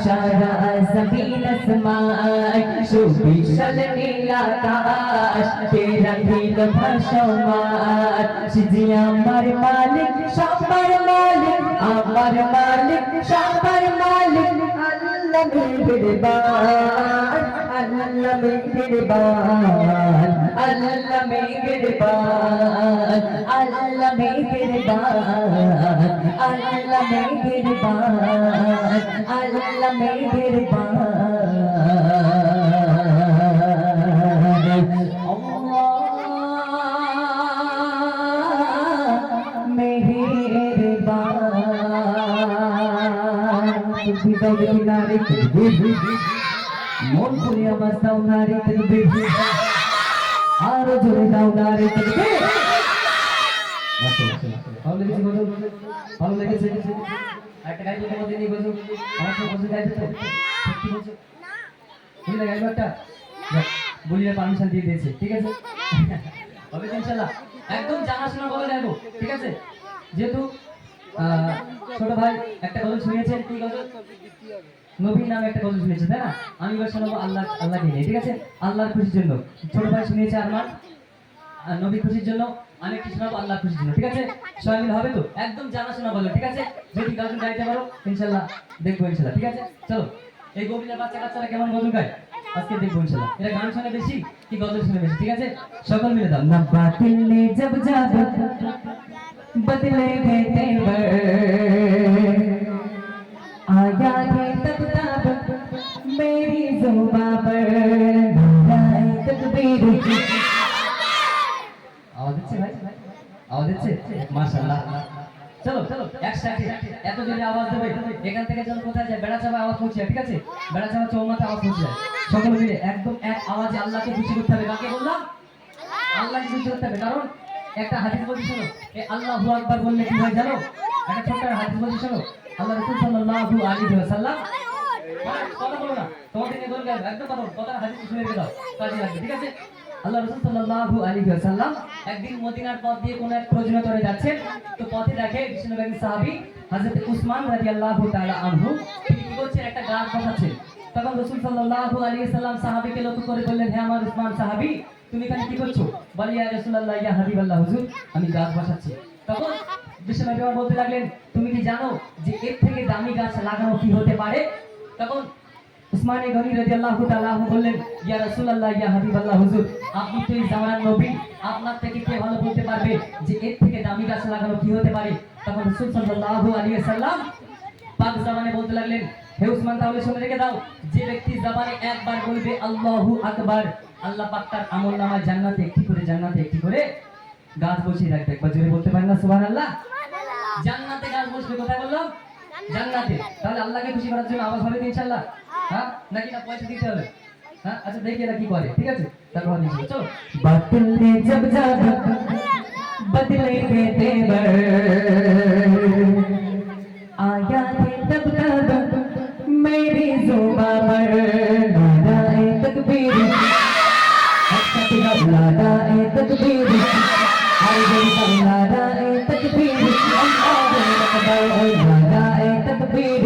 সারা জমিন আসমান সুবিশাল নীল আকাশ তেরা নীল ভাসমান সিজি আমার মালিক সবার মালিক আমার মালিক সবার মালিক আল্লাহ মেহেরবান আল্লাহ মেহেরবান আল্লাহ মেহেরবান আল্লাহ মেহেরবান আল্লাহ মেহেরবান আল্লাহ মেহেরবান মন করে আমার দাও নারী তকবীর আরো জোরে দাও নারী তকবীর ভালো লেগেছে একটা গাইবো তোমাদের নিয়ে বসো আমার তো বসে গাইবে তো সত্যি বলছো বুঝলে গাইবো একটা বলিয়ে পারমিশন দিয়ে দিয়েছে ঠিক আছে হবে ইনশাআল্লাহ একদম জানাশোনা বলে গাইবো ঠিক আছে যেহেতু ছোট ভাই একটা গজল শুনিয়েছেন কি গজল নবী নামে একটা গজল শুনিয়েছে তাই না আমি এবার শোনাবো আল্লাহ আল্লাহকে নিয়ে ঠিক আছে আল্লাহর খুশির জন্য ছোট ভাই শুনিয়েছে আরমান নবী খুশির জন্য আমি একটু শোনাবো আল্লাহর খুশির জন্য ঠিক আছে সবাই মিলে হবে তো একদম জানাশোনা বলো ঠিক আছে যদি গজল গাইতে পারো ইনশাআল্লাহ দেখবো ইনশাআল্লাহ ঠিক আছে চলো এই গভীর বাচ্চা কাচ্চারা কেমন গজল গায় আজকে দেখবো ইনশাআল্লাহ এরা গান শুনে বেশি কি গজল শুনে বেশি ঠিক আছে সকল মিলে দাও না বাতিল নে জব যাব बदलेंगे तेवर आया है तब तब मेरी जुबां पर नाराए तकबीर आवाज अच्छे भाई आवाज अच्छे माशाल्लाह चलो चलो একসাথে এত জোরে আওয়াজ দেবে এখান থেকে যখন কোথায় যায় বেড়া চাপা আওয়াজ পৌঁছে ঠিক আছে বেড়া চাপা চৌমাথা আওয়াজ পৌঁছে যায় সকলে মিলে একদম এক আওয়াজে আল্লাহকে খুশি করতে হবে কাকে বললাম আল্লাহকে খুশি করতে হবে কারণ একটা হাদিস বলছি শোনো এই আল্লাহু আকবার বললে কি হয় জানো একটা ছোট্ট হাদিস বলছি শোনো আল্লাহ রাসূল সাল্লাল্লাহু আলাইহি ওয়াসাল্লাম কথা বলো না তোমাদের নিয়ে বলবে একদম কথা হাদিস শুনে দাও কাজে লাগবে ঠিক আছে আল্লাহ রাসূল সাল্লাল্লাহু আলাইহি ওয়াসাল্লাম একদিন মদিনার পথ দিয়ে কোন এক প্রয়োজনীয়তায় যাচ্ছেন তো পথে দেখে বিশ্বনবী সাহাবী হযরত উসমান রাদিয়াল্লাহু তাআলা আনহু তিনি কি করছেন একটা গাছ বসাচ্ছেন তখন রাসূল সাল্লাল্লাহু আলাইহি ওয়াসাল্লাম সাহাবীকে লক্ষ্য করে বললেন হে আমার উসমান সাহাবী তুমি এখানে কি করছো বলি ইয়া রাসূলুল্লাহ ইয়া হাবিবাল্লাহ হুজুর আমি গাছ বসাচ্ছি তখন বিশ্বনবী বলতে লাগলেন তুমি কি জানো যে এর থেকে দামি গাছ লাগানো কি হতে পারে তখন উসমান গনি রাদিয়াল্লাহু তাআলা বললেন ইয়া রাসূলুল্লাহ ইয়া হাবিবাল্লাহ হুজুর আপনি তো এই জামানার নবী আপনার থেকে কে ভালো বলতে পারবে যে এর থেকে দামি গাছ লাগানো কি হতে পারে তখন রাসূল সাল্লাল্লাহু আলাইহি ওয়াসাল্লাম পাক জবানে বলতে লাগলেন হে উসমান তাহলে শুনে রেখে দাও যে ব্যক্তি জবানে একবার বলবে আল্লাহু আকবার আল্লাহ পাক তার আমলনামায় জান্নাতে একটি করে গাছ বসিয়ে রাখবে একবার জোরে বলতে পারেন না সুবহানাল্লাহ জান্নাতে গাছ বসবে কোথায় বললাম জান্নাতে তাহলে আল্লাহকে খুশি করার জন্য আওয়াজ হবে ইনশাআল্লাহ হ্যাঁ নাকি না পয়সা দিতে হবে হ্যাঁ আচ্ছা দেখি এরা কি করে ঠিক আছে তারপর নিয়ে চলো বাতিল নে জব যাব বদলেंगे तेवर आया है तब तब मेरी जुबां पर नाराए तकबीर नाराए तकबीर नाराए तकबीर नाराए तकबीर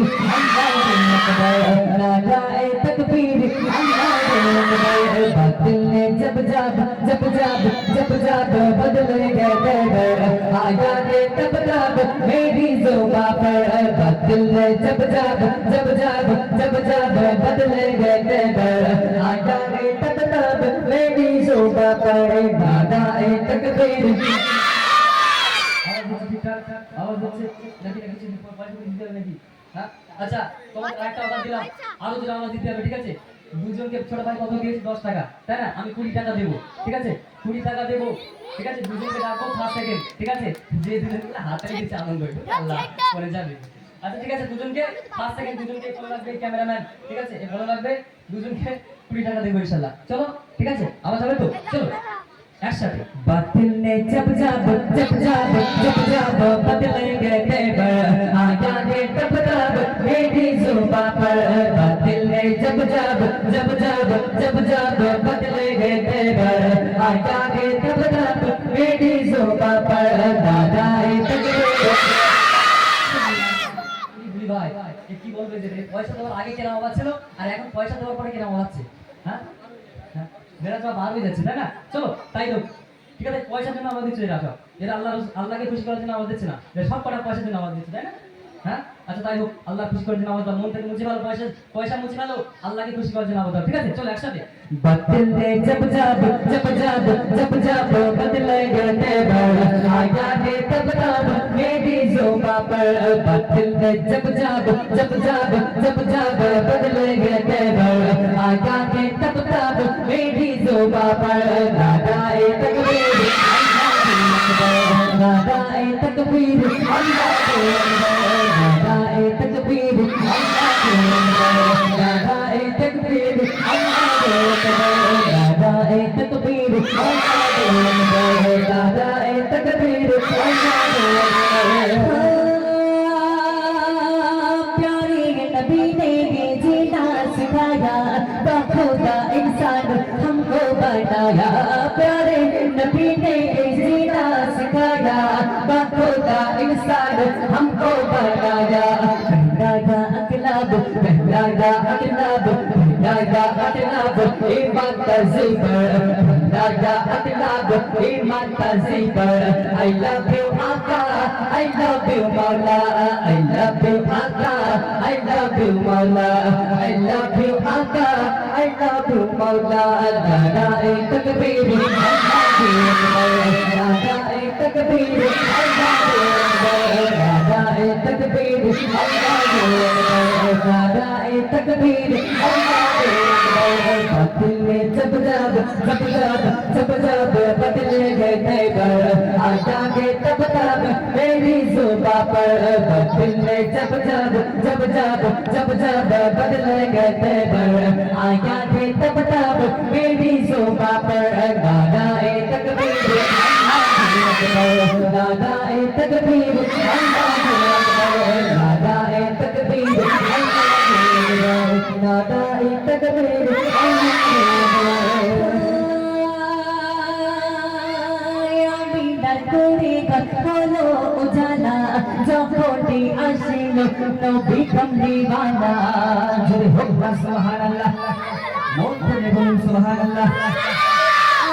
नाराए तकबीर बातिल ने जब जब बदलेंगे तेवर आया है तब तब मेरी जुबां पर बातिल ने जब बदलेंगे तेवर आया है तब तब मेरी जुबां पर नाराए तकबीर आवाज হচ্ছে নাকি কিছু পয়সা দিতে হবে নাকি হ্যাঁ আচ্ছা তোমার একটা অর্ডার দিলাম আরো দুটো আওয়াজ দিতে হবে ঠিক আছে দুজনকে ছোট ভাই কত দিয়েছি 10 টাকা তাই না আমি 20 টাকা দেব ঠিক আছে 20 টাকা দেব ঠিক আছে দুজনকে রাখবো 5 সেকেন্ড ঠিক আছে যে দুজনকে হাতে দিতে আনন্দ হবে আল্লাহ করে যাবে আচ্ছা ঠিক আছে দুজনকে 5 সেকেন্ড দুজনকে ভালো লাগবে ক্যামেরাম্যান ঠিক আছে এই ভালো লাগবে দুজনকে 20 টাকা দেব ইনশাআল্লাহ চলো ঠিক আছে আওয়াজ হবে তো চলো একসাথে বাতিল নে জব বদলেंगे तेवर आया है तब तब मेरी जुबां पर बातिल ने जब बदलेंगे तेवर आया है तब तब मेरी जुबां पर नाराए तकबीर ভাই এ কি বলবে যে পয়সা দেওয়ার আগে কিরকম আওয়াজ ছিল আর এখন পয়সা দেওয়ার পরে কিরকম আওয়াজ হচ্ছে? হ্যাঁ হ্যাঁ মেরা তো বার হয়ে যাচ্ছে তাই না? চলো তাই তো ঠিক আছে, পয়সার জন্য আওয়াজ দিচ্ছে এরা সব, এরা আল্লাহকে খুশি করার জন্য আওয়াজ দিচ্ছে না, এরা সব কটা পয়সার জন্য আওয়াজ দিচ্ছে তাই না? হ্যাঁ আচ্ছা তাই হোক, আল্লাহ খুশি করার জন্য আওয়াজ দাও, মন থেকে মুছে ভালো, পয়সা পয়সা মুছে ভালো, আল্লাহকে খুশি করার জন্য আওয়াজ দাও, ঠিক আছে? চলো একসাথে बदल दे जब जब बदलेगा तेवर आया दे तब तब मेरी ज़ुबां पर बदल दे जब बदलेगा तेवर आया दे तब तब मेरी ज़ुबां पर नादाए तकबीर नादाए तकबीर नादाए तकबीर नादाए तकबीर दादाए तकबीर दादाए तकबीर प्यारे नबी ने ये जीना सिखाया बखुदा इंसान हमको बनाया प्यारे नबी ने ये जीना सिखाया बखुदा इंसान हमको बनाया पहला अकलाब ईमान तज़ीबर दादा अकलाब ईमान तज़ीबर I love you आका I love you मौला I love you आका I love you मौला I love you आका I love you मौला नाराए तकबीर नाराए तकबीर नाराए तकबीर नाराए तकबीर दिल में जब बदले गए तेवर आ जागे तब तब मेरी ज़ुबां पर दिल में जब बदले गए तेवर आ जागे तब तब मेरी ज़ुबां पर नादाए तकबीर नादाए तकबीर नादाए तकबीर नादाए तकबीर হলো উজালা যখনই আসিল নবী কামলিওয়ালা জোরে হোক না সুবহানাল্লাহ মন থেকে বলুন সুবহানাল্লাহ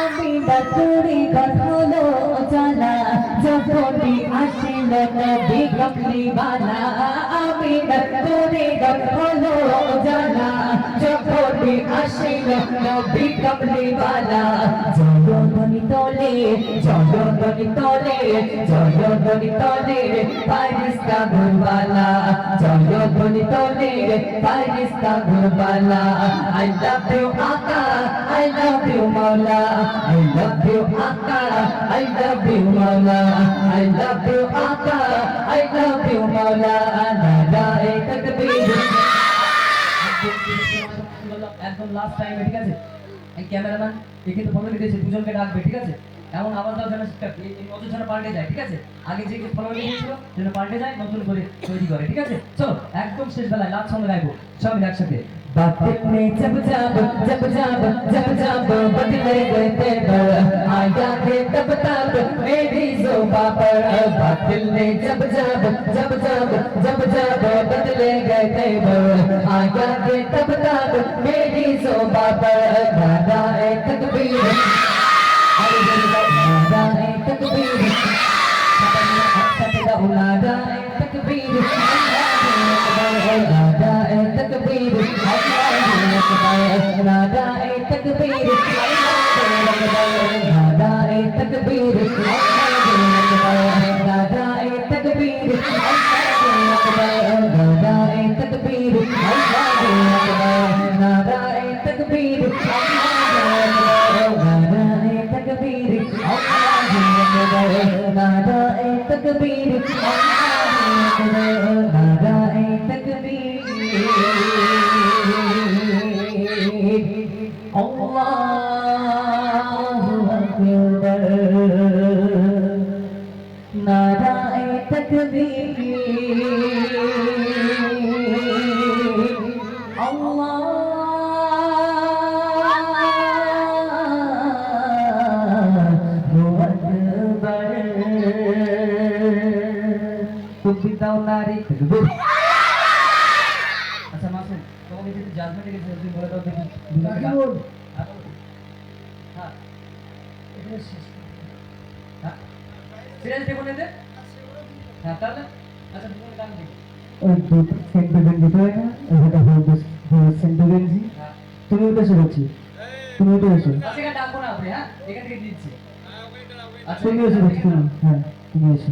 আমি ডাকুরি হলো উজালা যখনই আসিল নবী কামলিওয়ালা আমি ডাকুরি হলো উজালা যখনই আসিল নবী কামলিওয়ালা জয়ধ্বনি তোলে ফারিস্তা ঘরওয়ালা জয়ধ্বনি তোলে ফারিস্তা ঘরওয়ালা I love you आका I love you मौला I love you आका I love you मौला I love you आका I love you मौला नादाए तकबीर একদম লাস্ট টাইমে, ঠিক আছে? এই ক্যামেরাম্যান এ কিন্তু ফলো দিয়েছে, দুজনকে ডাকবে, ঠিক আছে? এমন আওয়াজ দাও যেন এই নতুন যেন পাল্টে যায়, ঠিক আছে? আগে যে ফলো দিয়েছিল যেন পাল্টে যায়, নতুন করে তৈরি করে, ঠিক আছে? চলো একদম শেষ বেলায় লাস্ট সঙ্গে গাইবো সব একসাথে। बातिल में जब बदले गए तेवर आया के तब तब मेरी ज़ुबां पर बातिल में जब बदले गए तेवर आया के तब तब मेरी ज़ुबां पर नादाए तकबीर नादाए तकबीर नादाए तकबीर नादाए तकबीर नादाए तकबीर नादाए तकबीर नादाए तकबीर नादाए तकबीर नादाए तकबीर नादाए तकबीर नादाए तकबीर नादाए तकबीर अल्लाहु अकबर नादाए तकबीर अल्लाहु अकबर तुम भी दाओ नारी तकबीर জাজমেন্টে গেছে তুমি বলে দাও দেখি 2 টাকা বল হ্যাঁ এটা শেষ হ্যাঁ সিরিয়াস দেখুন এতে হ্যাঁ তাহলে আচ্ছা তুমি গান দেখি ওই সেন্ট বেবেন দিতে হয় না ওইটা হলো সেন্ট বেবেন জি হ্যাঁ তুমি ওটা শুনেছি তুমি ওটা এসো আচ্ছা এটা ডাকবো না আপনি হ্যাঁ এখান থেকে দিচ্ছি আচ্ছা তুমি এসো বলছি তুমি হ্যাঁ তুমি এসো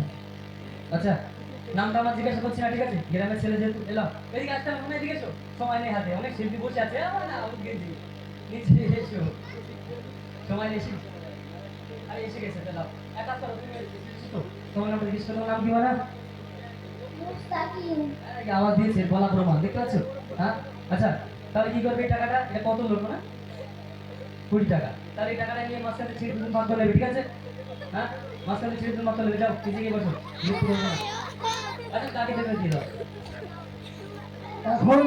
আচ্ছা নামটা আমার জিজ্ঞাসা করছি না ঠিক আছে গ্রামের ছেলে যেহেতু এলাম এদিকে আসতে হবে এদিকে এসো সময় নেই হাতে অনেক শিল্পী বসে আছে আমার না আমি গেছি নিচে এসো সময় নেই আরে এসে গেছে চলো একা চলো তুমি তো তোমার নাম জিজ্ঞেস করো নাম কি বলা মুস্তাকিম আওয়াজ দিয়েছে বলা প্রমাণ দেখতে পাচ্ছ হ্যাঁ আচ্ছা তাহলে কি করবে এই টাকাটা এটা কত লোক না 20 টাকা তাহলে এই টাকাটা নিয়ে মাঝখানে ছেড়ে দিন ভাগ করে নেবে ঠিক আছে হ্যাঁ মাঝখানে ছেড়ে দিন ভাগ করে নেবে যাও কিছু গিয়ে বসো লিফট করবো না আচ্ছা কাকে দেবে দিয়ে দাও এখন